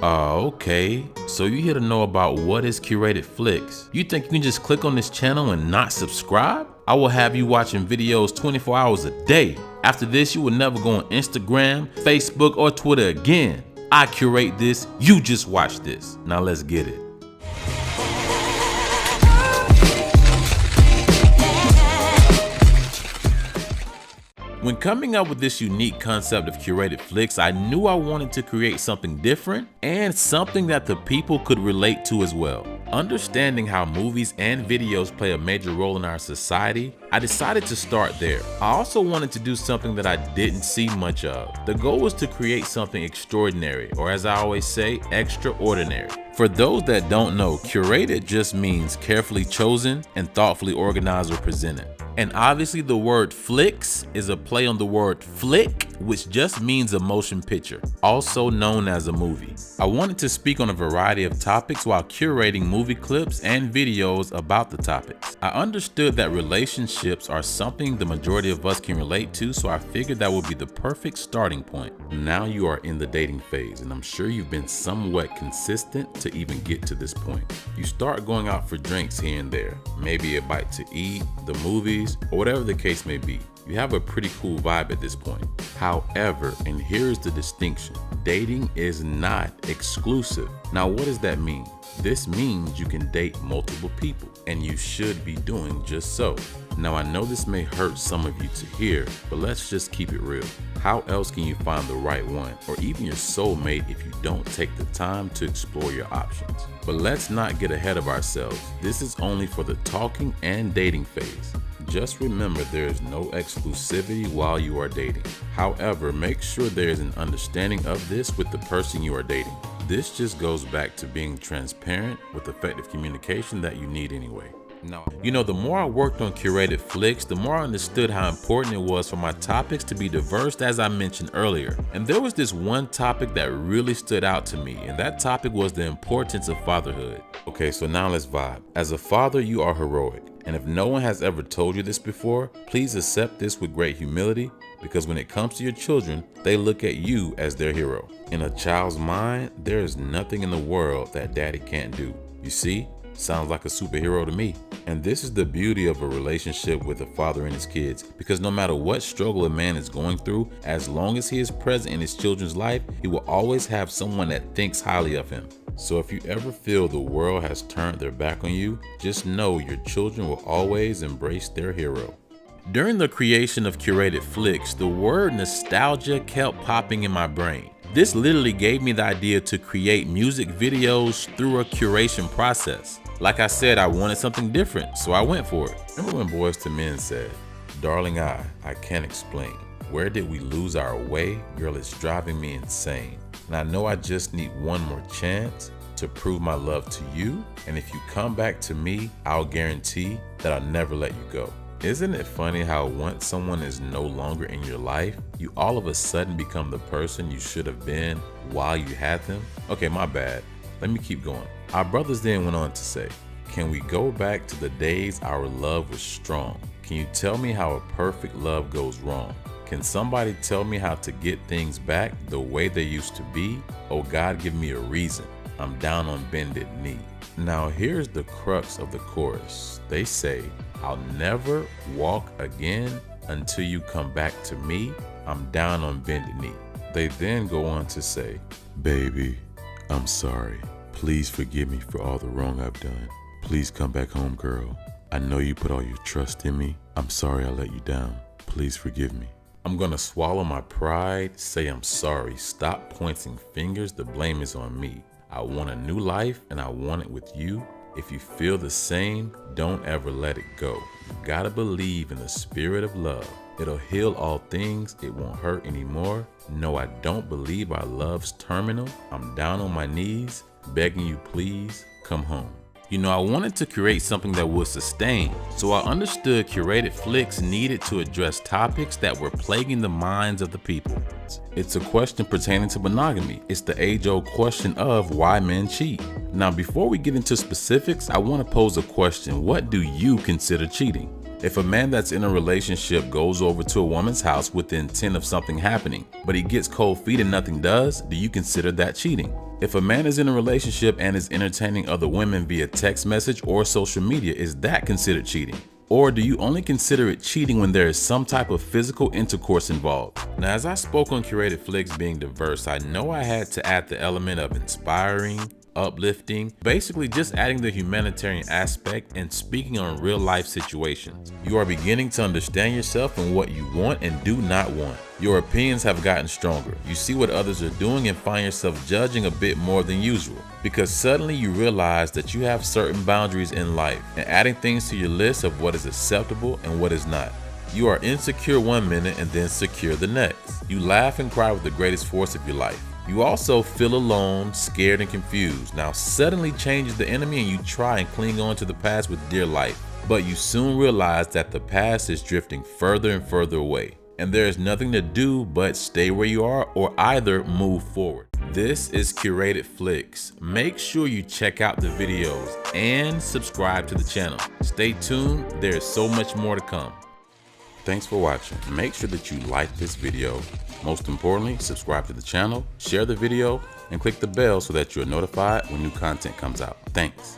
Okay, so you're here to know about what is Curated Flix. You think you can just click on this channel and not subscribe? I will have you watching videos 24 hours a day. After this, you will never go on Instagram, Facebook, or Twitter again. I curate this, you just watch this. Now let's get it. When coming up with this unique concept of Curated Flix, I knew I wanted to create something different and something that the people could relate to as well. Understanding how movies and videos play a major role in our society, I decided to start there. I also wanted to do something that I didn't see much of. The goal was to create something extraordinary, or as I always say, extraordinary. For those that don't know, curated just means carefully chosen and thoughtfully organized or presented. And obviously the word flix is a play on the word flick, which just means a motion picture, also known as a movie. I wanted to speak on a variety of topics while curating movie clips and videos about the topics. I understood that relationships are something the majority of us can relate to, so I figured that would be the perfect starting point. Now you are in the dating phase, and I'm sure you've been somewhat consistent to even get to this point. You start going out for drinks here and there, maybe a bite to eat, the movies, or whatever the case may be. You have a pretty cool vibe at this point. However, and here's the distinction, dating is not exclusive. Now, what does that mean? This means you can date multiple people, and you should be doing just so. Now, I know this may hurt some of you to hear, but let's just keep it real. How else can you find the right one, or even your soulmate, if you don't take the time to explore your options? But let's not get ahead of ourselves. This is only for the talking and dating phase. Just remember, there is no exclusivity while you are dating. However, make sure there is an understanding of this with the person you are dating. This just goes back to being transparent with effective communication that you need anyway. Now, the more I worked on Curated Flix, the more I understood how important it was for my topics to be diverse, as I mentioned earlier. And there was this one topic that really stood out to me, and that topic was the importance of fatherhood. Okay, so now let's vibe. As a father, you are heroic. And if no one has ever told you this before, please accept this with great humility, because when it comes to your children, they look at you as their hero. In a child's mind, there is nothing in the world that daddy can't do. You see? Sounds like a superhero to me. And this is the beauty of a relationship with a father and his kids, because no matter what struggle a man is going through, as long as he is present in his children's life, he will always have someone that thinks highly of him. So if you ever feel the world has turned their back on you, just know your children will always embrace their hero. During the creation of Curated Flix, the word nostalgia kept popping in my brain. This literally gave me the idea to create music videos through a curation process. Like I said, I wanted something different, so I went for it. Remember when Boys to Men said, "Darling, I can't explain. Where did we lose our way? Girl, it's driving me insane. And I know I just need one more chance to prove my love to you. And if you come back to me, I'll guarantee that I'll never let you go." Isn't it funny how once someone is no longer in your life, you all of a sudden become the person you should have been while you had them? Okay, my bad. Let me keep going. Our brothers then went on to say, "Can we go back to the days our love was strong? Can you tell me how a perfect love goes wrong? Can somebody tell me how to get things back the way they used to be? Oh God, give me a reason. I'm down on bended knee." Now here's the crux of the chorus. They say, "I'll never walk again until you come back to me. I'm down on bended knee." They then go on to say, "Baby, I'm sorry. Please forgive me for all the wrong I've done. Please come back home, girl. I know you put all your trust in me. I'm sorry I let you down. Please forgive me." I'm gonna swallow my pride, say I'm sorry, stop pointing fingers, the blame is on me. I want a new life and I want it with you. If you feel the same, don't ever let it go. You gotta believe in the spirit of love. It'll heal all things, it won't hurt anymore. No, I don't believe our love's terminal. I'm down on my knees, begging you please, come home. I wanted to create something that would sustain, so I understood Curated Flix needed to address topics that were plaguing the minds of the people. It's a question pertaining to monogamy. It's the age-old question of why men cheat. Now, before we get into specifics, I want to pose a question. What do you consider cheating? If a man that's in a relationship goes over to a woman's house with the intent of something happening, but he gets cold feet and nothing does, do you consider that cheating? If a man is in a relationship and is entertaining other women via text message or social media, is that considered cheating? Or do you only consider it cheating when there is some type of physical intercourse involved? Now, as I spoke on Curated Flix being diverse, I know I had to add the element of inspiring, uplifting, basically just adding the humanitarian aspect and speaking on real life situations. You are beginning to understand yourself and what you want and do not want. Your opinions have gotten stronger. You see what others are doing and find yourself judging a bit more than usual, because suddenly you realize that you have certain boundaries in life and adding things to your list of what is acceptable and what is not. You are insecure one minute and then secure the next. You laugh and cry with the greatest force of your life. You also feel alone, scared, and confused. Now suddenly change is the enemy and you try and cling on to the past with dear life. But you soon realize that the past is drifting further and further away. And there is nothing to do but stay where you are or either move forward. This is Curated Flix. Make sure you check out the videos and subscribe to the channel. Stay tuned, there is so much more to come. Thanks for watching. Make sure that you like this video. Most importantly, subscribe to the channel, share the video, and click the bell so that you're notified when new content comes out. Thanks.